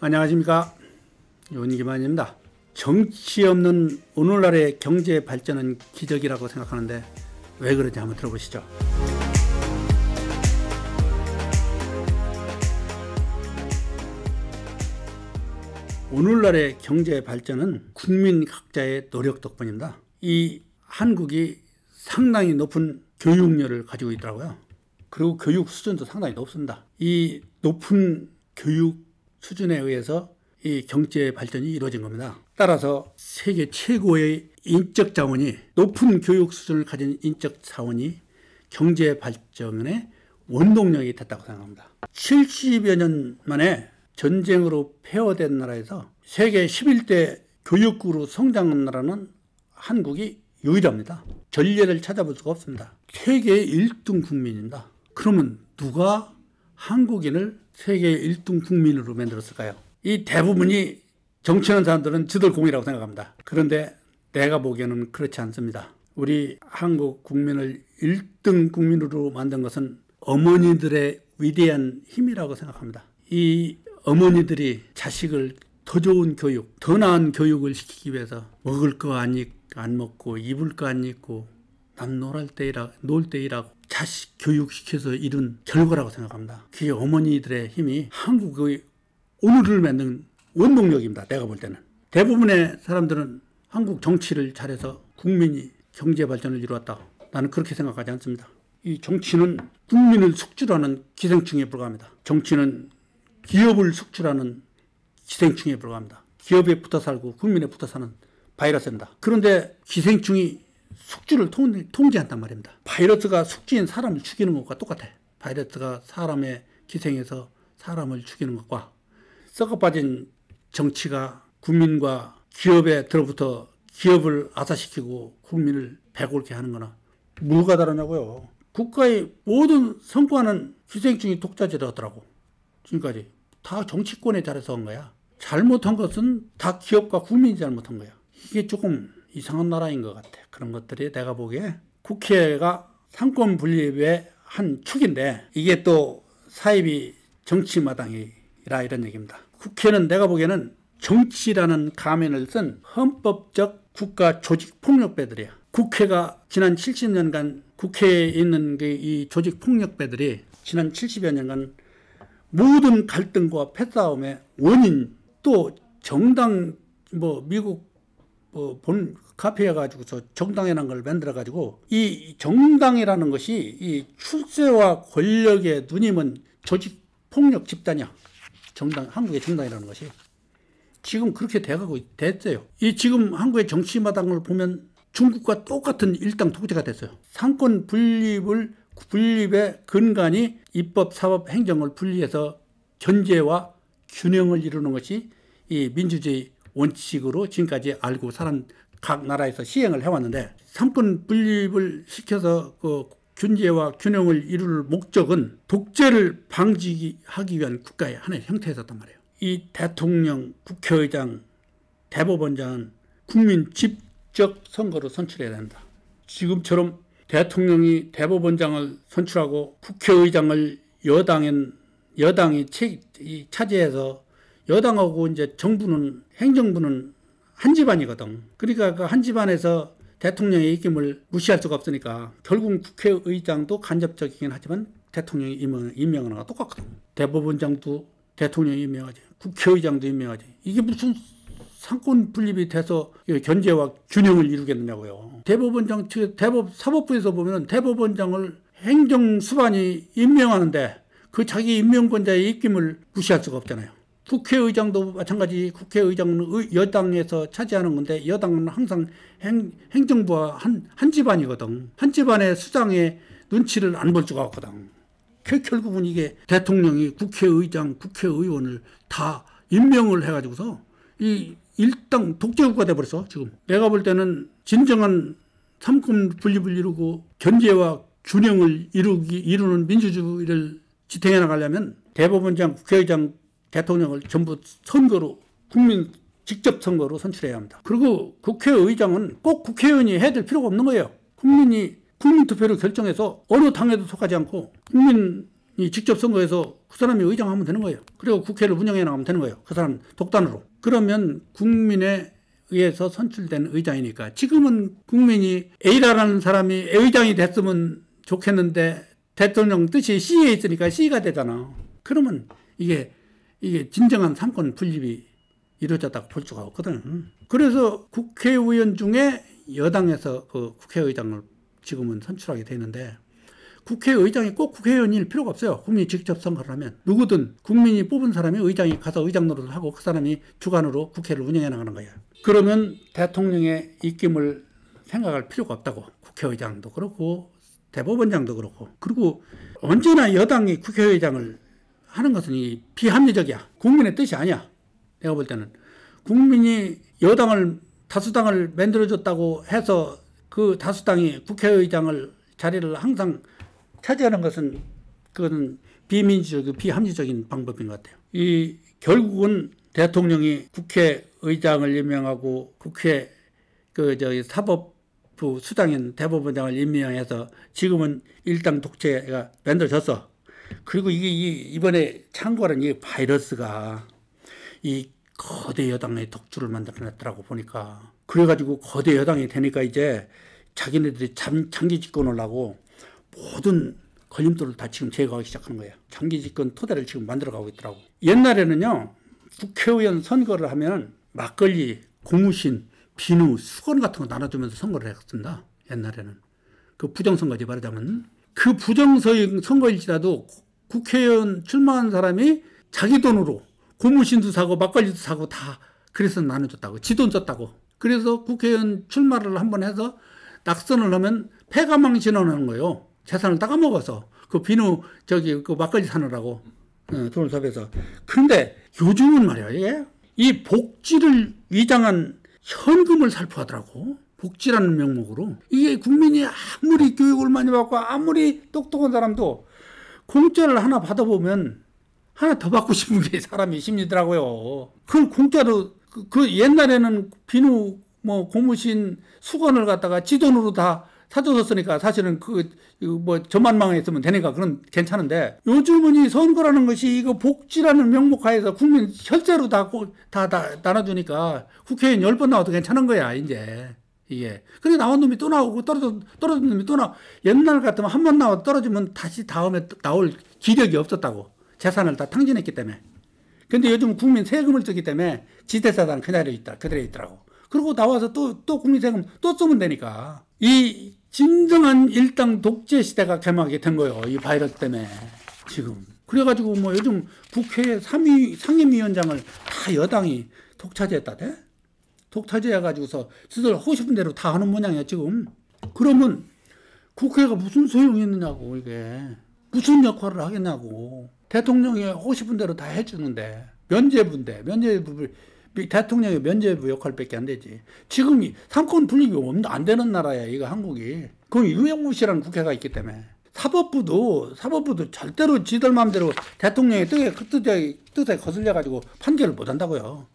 안녕하십니까, 윤기만입니다. 정치 없는 오늘날의 경제 발전은 기적이라고 생각하는데 왜 그런지 한번 들어보시죠. 오늘날의 경제 발전은 국민 각자의 노력 덕분입니다. 이 한국이 상당히 높은 교육열을 가지고 있더라고요. 그리고 교육 수준도 상당히 높습니다. 이 높은 교육 수준에 의해서 이 경제 발전이 이루어진 겁니다. 따라서 세계 최고의 인적 자원이, 높은 교육 수준을 가진 인적 자원이 경제 발전의 원동력이 됐다고 생각합니다. 70여 년 만에 전쟁으로 폐허된 나라에서 세계 11대 교육국으로 성장한 나라는 한국이 유일합니다. 전례를 찾아볼 수가 없습니다. 세계 1등 국민입니다. 그러면 누가 한국인을 세계 1등 국민으로 만들었을까요? 이 대부분이 정치하는 사람들은 지들 공이라고 생각합니다. 그런데 내가 보기에는 그렇지 않습니다. 우리 한국 국민을 1등 국민으로 만든 것은 어머니들의 위대한 힘이라고 생각합니다. 이 어머니들이 자식을 더 좋은 교육, 더 나은 교육을 시키기 위해서 먹을 거 안 먹고 입을 거 안 입고 남 놀 때 일하고 자식 교육시켜서 이룬 결과라고 생각합니다. 그게 어머니들의 힘이 한국의 오늘을 만든 원동력입니다. 내가 볼 때는. 대부분의 사람들은 한국 정치를 잘해서 국민이 경제 발전을 이루었다. 나는 그렇게 생각하지 않습니다. 이 정치는 국민을 숙주하는 기생충에 불과합니다. 정치는 기업을 숙주하는 기생충에 불과합니다. 기업에 붙어 살고 국민에 붙어 사는 바이러스입니다. 그런데 기생충이 숙주를 통제한단 말입니다. 바이러스가 숙주인 사람을 죽이는 것과 똑같아. 바이러스가 사람의 기생해서 사람을 죽이는 것과 썩어빠진 정치가 국민과 기업에 들어부터 기업을 아사시키고 국민을 배골게 하는 거나 뭐가 다르냐고요. 국가의 모든 성과는 기생충이 독차지하더라고. 지금까지 다 정치권에 잘해서 한 거야. 잘못한 것은 다 기업과 국민이 잘못한 거야. 이게 조금 이상한 나라인 것 같아. 그런 것들이 내가 보기에 국회가 상권 분립의 한 축인데 이게 또 사입이 정치마당이라 이런 얘기입니다. 국회는 내가 보기에는 정치라는 가면을 쓴 헌법적 국가 조직 폭력배들이야. 국회가 지난 70년간 국회에 있는 이 조직 폭력배들이 지난 70여 년간 모든 갈등과 패싸움의 원인, 또 정당 미국 본 카페에 가지고서 정당이라는 걸 만들어 가지고 이 정당이라는 것이 이 출세와 권력의 누님은 조직 폭력 집단이야. 정당, 한국의 정당이라는 것이 지금 그렇게 됐어요. 이 지금 한국의 정치마당을 보면 중국과 똑같은 일당 독재가 됐어요. 상권 분립의 근간이 입법, 사법, 행정을 분리해서 견제와 균형을 이루는 것이 이 민주주의 원칙으로 지금까지 알고 각 나라에서 시행을 해왔는데, 상권 분립을 시켜서 견제와 균형을 이룰 목적은 독재를 방지하기 위한 국가의 하나의 형태였단 말이에요. 이 대통령, 국회의장, 대법원장은 국민 직접 선거로 선출해야 된다. 지금처럼 대통령이 대법원장을 선출하고 국회의장을 여당이 차지해서 여당하고 이제 정부는, 행정부는 한 집안이거든. 그러니까 그 한 집안에서 대통령의 입김을 무시할 수가 없으니까 결국 국회의장도 간접적이긴 하지만 대통령이 임명하는 거랑 똑같거든. 대법원장도 대통령이 임명하지, 국회의장도 임명하지. 이게 무슨 상권 분립이 돼서 견제와 균형을 이루겠느냐고요. 사법부에서 보면 대법원장을 행정수반이 임명하는데 그 자기 임명권자의 입김을 무시할 수가 없잖아요. 국회의장도 마찬가지. 국회의장은 여당에서 차지하는 건데 여당은 항상 행정부와 한 집안이거든. 한 집안의 수장의 눈치를 안 볼 수가 없거든. 결국은 이게 대통령이 국회의장, 국회의원을 다 임명을 해가지고서 이 일당 독재국가 돼버렸어. 지금 내가 볼 때는 진정한 상권 분립을 이루고 견제와 균형을 이루는 민주주의를 지탱해 나가려면 대법원장, 국회의장, 대통령을 전부 선거로, 국민 직접 선거로 선출해야 합니다. 그리고 국회의장은 꼭 국회의원이 해야 될 필요가 없는 거예요. 국민 투표를 결정해서 어느 당에도 속하지 않고 국민 직접 선거해서 그 사람이 의장하면 되는 거예요. 그리고 국회를 운영해 나가면 되는 거예요. 그 사람 독단으로. 그러면 국민에 의해서 선출된 의장이니까 지금은 국민이 A라는 사람이 의장이 됐으면 좋겠는데 대통령 뜻이 C에 있으니까 C가 되잖아. 그러면 이게 진정한 삼권 분립이 이루어졌다고 볼 수가 없거든. 그래서 국회의원 중에 여당에서 그 국회의장을 지금은 선출하게 되는데 국회의장이 꼭 국회의원일 필요가 없어요. 국민이 직접 선거를 하면 누구든 국민이 뽑은 사람이 의장이 가서 의장 노릇을 하고 그 사람이 주관으로 국회를 운영해 나가는 거예요. 그러면 대통령의 입김을 생각할 필요가 없다고. 국회의장도 그렇고 대법원장도 그렇고. 그리고 언제나 여당이 국회의장을 하는 것은 이 비합리적이야. 국민의 뜻이 아니야. 내가 볼 때는 국민이 여당을 다수당을 만들어줬다고 해서 그 다수당이 국회의장을 자리를 항상 차지하는 것은 그건 비민주적이고 비합리적인 방법인 것 같아요. 이 결국은 대통령이 국회의장을 임명하고 국회 사법부 수장인 대법원장을 임명해서 지금은 일당 독재가 만들어졌어. 그리고 이게 이번에 창궐한 이 바이러스가 이 거대 여당의 독주를 만들어냈더라고 보니까. 그래가지고 거대 여당이 되니까 이제 자기네들이 장기 집권을 하고 모든 걸림돌을 다 지금 제거하기 시작하는 거예요. 장기 집권 토대를 지금 만들어가고 있더라고. 옛날에는요, 국회의원 선거를 하면 막걸리, 고무신, 비누, 수건 같은 거 나눠주면서 선거를 했습니다. 옛날에는. 그 부정선거지 말하자면. 그 부정선거일지라도 국회의원 출마한 사람이 자기 돈으로 고무신도 사고 막걸리도 사고 다 그래서 나눠줬다고. 지 돈 썼다고. 그래서 국회의원 출마를 한번 해서 낙선을 하면 폐가망신을 하는 거예요. 재산을 다 까먹어서. 그 비누, 그 막걸리 사느라고. 돈을 섭해서. 그런데 요즘은 말이야, 이게 이 복지를 위장한 현금을 살포하더라고. 복지라는 명목으로. 이게 국민이 아무리 교육을 많이 받고 아무리 똑똑한 사람도 공짜를 하나 받아보면 하나 더 받고 싶은 게 사람이 심리더라고요. 그걸 공짜로, 그 옛날에는 비누, 고무신, 수건을 갖다가 지 돈으로 다 사줬었으니까 사실은 저만 망했으면 되니까 그건 괜찮은데 요즘은 이 선거라는 것이 이거 복지라는 명목 하에서 국민 혈세로 다 나눠주니까 국회의원 10번 나와도 괜찮은 거야, 이제. 이게. 그래 나온 놈이 또 나오고 떨어진 놈이 또 나오고 옛날 같으면 한 번 나와도 떨어지면 다시 다음에 나올 기력이 없었다고. 재산을 다 탕진했기 때문에. 근데 요즘 국민 세금을 쓰기 때문에 지대사단 그대로 있더라고. 그리고 나와서 또 국민 세금 또 쓰면 되니까. 이 진정한 일당 독재 시대가 개막이 된 거예요. 이 바이러스 때문에 지금. 그래가지고 요즘 국회 상임위원장을 다 여당이 독차지했다대? 독차지해가지고서 스스로 하고 싶은 대로 다 하는 모양이야 지금. 그러면 국회가 무슨 소용이 있느냐고. 이게 무슨 역할을 하겠냐고. 대통령이 하고 싶은 대로 다 해주는데 면죄부인데 대통령의 면죄부 역할밖에 안 되지. 지금 삼권 분립이 안 되는 나라야 이거 한국이. 그 유명무실한 국회가 있기 때문에. 사법부도 절대로 지들 마음대로 대통령의 뜻에 거슬려 가지고 판결을 못 한다고요.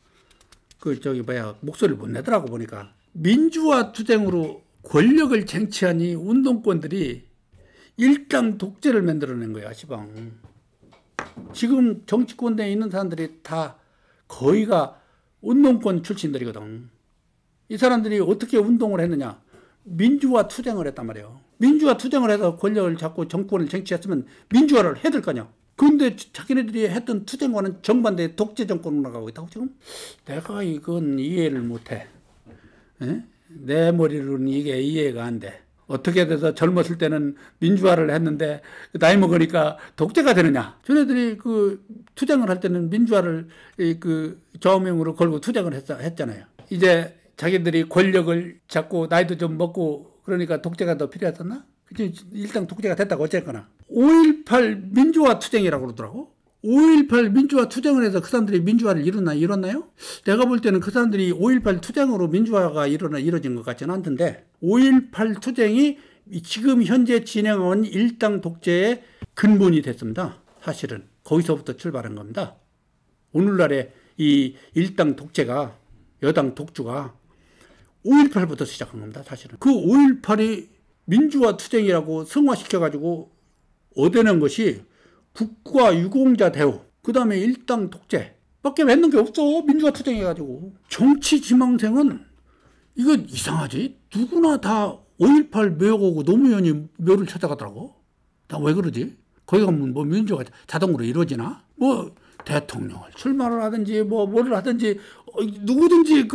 목소리를 못 내더라고 보니까. 민주화 투쟁으로 권력을 쟁취하니 운동권들이 일당 독재를 만들어낸 거야 시방. 지금 정치권에 있는 사람들이 다 거의가 운동권 출신들이거든. 이 사람들이 어떻게 운동을 했느냐. 민주화 투쟁을 했단 말이에요. 민주화 투쟁을 해서 권력을 잡고 정권을 쟁취했으면 민주화를 해야 될 거냐. 그런데 자기네들이 했던 투쟁과는 정반대의 독재 정권으로 나가고 있다고 지금. 내가 이건 이해를 못해. 내 머리로는 이게 이해가 안 돼. 어떻게 돼서 젊었을 때는 민주화를 했는데 나이 먹으니까 독재가 되느냐. 저네들이 투쟁을 할 때는 민주화를 좌우명으로 걸고 투쟁을 했잖아요. 이제 자기들이 권력을 잡고 나이도 좀 먹고 그러니까 독재가 더 필요했었나? 일단 독재가 됐다고 어쨌거나. 5.18 민주화 투쟁이라고 그러더라고. 5.18 민주화 투쟁을 해서 그 사람들이 민주화를 이뤘나요? 내가 볼 때는 그 사람들이 5.18 투쟁으로 민주화가 이루어진 것 같지는 않던데 5.18 투쟁이 지금 현재 진행하는 일당 독재의 근본이 됐습니다. 사실은 거기서부터 출발한 겁니다. 오늘날의 이 일당 독재가 여당 독주가 5.18부터 시작한 겁니다. 사실은 그 5.18이 민주화 투쟁이라고 승화시켜가지고 얻어낸 것이 국가 유공자 대우, 그 다음에 일당 독재 밖에 맺는 게 없어. 민주화 투쟁해가지고. 정치 지망생은 이거 이상하지? 누구나 다 5.18 묘하고 노무현이 묘를 찾아가더라고. 다 왜 그러지? 거기 가면 뭐 민주화가 자동으로 이루어지나? 뭐 대통령을 출마를 하든지 뭐를 하든지 누구든지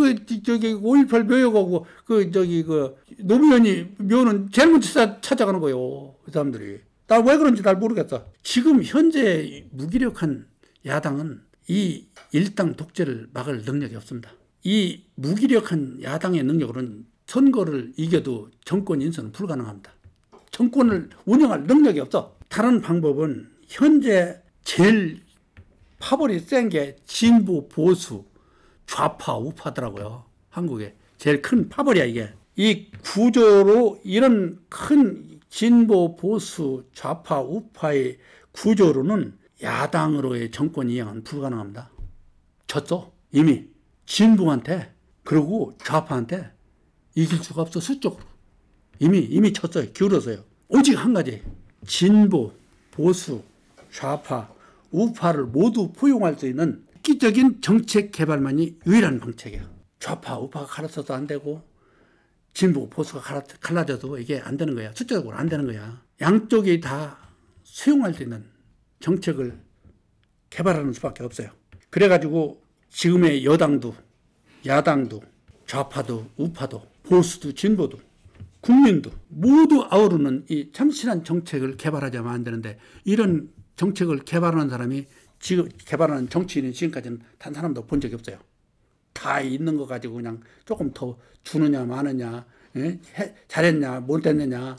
저기 5.18 묘에 가고 노무현이 묘는 제일 먼저 찾아가는 거예요. 그 사람들이. 나 왜 그런지 잘 모르겠어. 지금 현재 무기력한 야당은 이 일당 독재를 막을 능력이 없습니다. 이 무기력한 야당의 능력으로는 선거를 이겨도 정권 인선은 불가능합니다. 정권을 운영할 능력이 없어. 다른 방법은 현재 제일 파벌이 센 게 진보, 보수, 좌파, 우파더라고요. 한국에 제일 큰 파벌이야 이게. 이 구조로 이런 큰 진보, 보수, 좌파, 우파의 구조로는 야당으로의 정권 이행은 불가능합니다. 졌어. 이미 진보한테 그리고 좌파한테 이길 수가 없어. 수적으로. 이미 졌어요. 기울었어요. 오직 한 가지. 진보, 보수, 좌파, 우파를 모두 포용할 수 있는 획기적인 정책 개발만이 유일한 방책이야. 좌파, 우파가 갈라서도 안 되고 진보, 보수가 갈라져도 이게 안 되는 거야. 숫자적으로 안 되는 거야. 양쪽이 다 수용할 수 있는 정책을 개발하는 수밖에 없어요. 그래가지고 지금의 여당도 야당도 좌파도 우파도 보수도 진보도 국민도 모두 아우르는 이 참신한 정책을 개발하자면 안 되는데 이런 정책을 개발하는 사람이 지금 개발하는 정치인이 지금까지는 단 사람도 본 적이 없어요. 다 있는 거 가지고 그냥 조금 더 주느냐 마느냐, 잘했냐 못했느냐,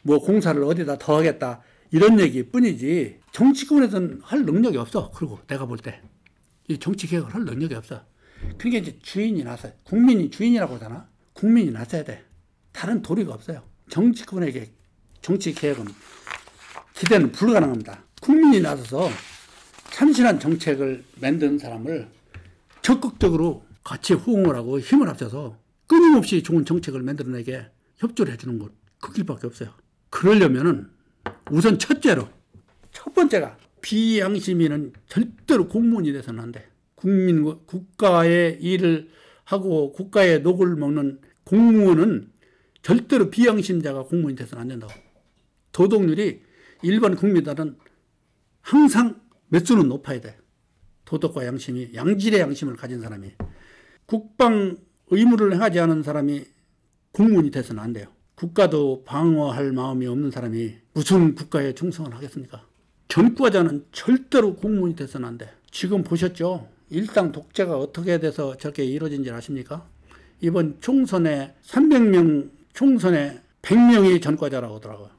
뭐 공사를 어디다 더 하겠다 이런 얘기뿐이지 정치권에서는 할 능력이 없어. 그리고 내가 볼 때 이 정치 개혁을 할 능력이 없어. 그러니까 이제 주인이 나서 국민이 주인이라고 하잖아. 국민이 나서야 돼. 다른 도리가 없어요. 정치권에게 정치 개혁은 기대는 불가능합니다. 국민이 나서서 참신한 정책을 만든 사람을 적극적으로 같이 호응을 하고 힘을 합쳐서 끊임없이 좋은 정책을 만들어내게 협조를 해주는 것, 그 길밖에 없어요. 그러려면은 우선 첫 번째가 비양심인은 절대로 공무원이 돼서는 안 돼. 국가의 일을 하고 국가의 녹을 먹는 공무원은 절대로 비양심자가 공무원이 돼서는 안 된다고. 도덕률이 일반 국민들은 항상 몇 수는 높아야 돼. 도덕과 양심이, 양질의 양심을 가진 사람이. 국방 의무를 행하지 않은 사람이 공무원이 돼서는 안 돼요. 국가도 방어할 마음이 없는 사람이 무슨 국가에 충성을 하겠습니까? 전과자는 절대로 공무원이 돼서는 안 돼. 지금 보셨죠? 일당 독재가 어떻게 돼서 저렇게 이루어진지 아십니까? 이번 총선에 300명 총선에 100명이 전과자라고 하더라고요.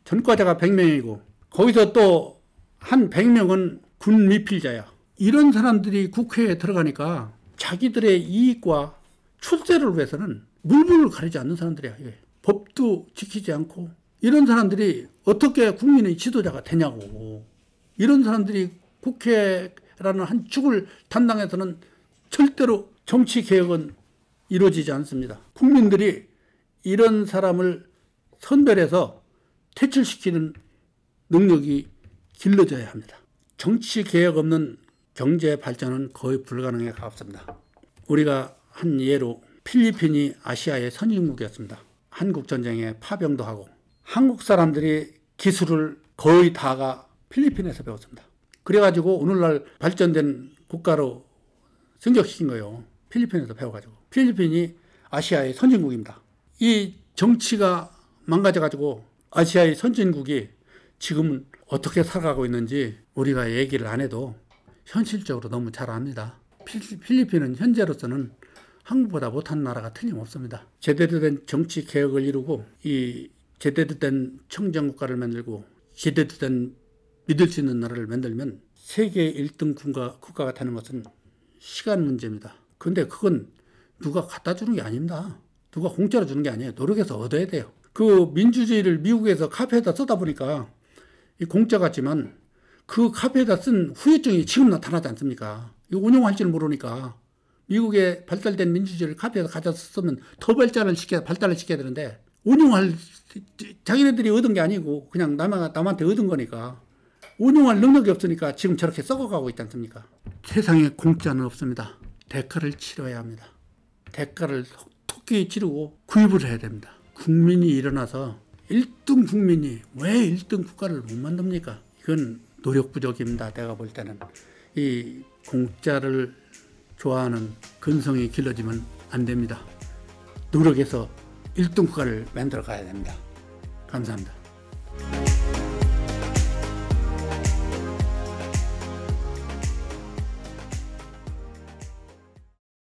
전과자가 100명이고 거기서 또 한 100명은 군 미필자야. 이런 사람들이 국회에 들어가니까 자기들의 이익과 출세를 위해서는 물불을 가리지 않는 사람들이야. 법도 지키지 않고 이런 사람들이 어떻게 국민의 지도자가 되냐고. 이런 사람들이 국회라는 한 축을 담당해서는 절대로 정치 개혁은 이루어지지 않습니다. 국민들이 이런 사람을 선별해서 퇴출시키는 능력이 길러져야 합니다. 정치 개혁 없는 경제 발전은 거의 불가능에 가깝습니다. 우리가 한 예로 필리핀이 아시아의 선진국이었습니다. 한국전쟁에 파병도 하고 한국 사람들이 기술을 거의 다가 필리핀에서 배웠습니다. 그래가지고 오늘날 발전된 국가로 승격시킨 거예요. 필리핀에서 배워가지고. 필리핀이 아시아의 선진국입니다. 이 정치가 망가져가지고 아시아의 선진국이 지금은 어떻게 살아가고 있는지 우리가 얘기를 안 해도 현실적으로 너무 잘 압니다. 필리핀은 현재로서는 한국보다 못한 나라가 틀림없습니다. 제대로 된 정치 개혁을 이루고 이 제대로 된 청정국가를 만들고 제대로 된 믿을 수 있는 나라를 만들면 세계 1등 국가가 되는 것은 시간 문제입니다. 그런데 그건 누가 갖다 주는 게 아닙니다. 누가 공짜로 주는 게 아니에요. 노력해서 얻어야 돼요. 그 민주주의를 미국에서 카페에다 쓰다 보니까 이 공짜 같지만 그 카페에다 쓴 후유증이 지금 나타나지 않습니까? 이거 운영할지는 모르니까 미국의 발달된 민주주의를 카페에서 가져서 쓰면 더 발달을 시켜야 되는데 운영할 자기네들이 얻은 게 아니고 그냥 남한테 얻은 거니까 운용할 능력이 없으니까 지금 저렇게 썩어가고 있지 않습니까? 세상에 공짜는 없습니다. 대가를 치러야 합니다. 대가를 토끼 치르고 구입을 해야 됩니다. 국민이 일어나서 1등 국민이 왜 1등 국가를 못 만듭니까? 이건 노력 부족입니다. 내가 볼 때는. 이 공짜를 좋아하는 근성이 길러지면 안 됩니다. 노력해서 1등 국가를 만들어 가야 됩니다. 감사합니다.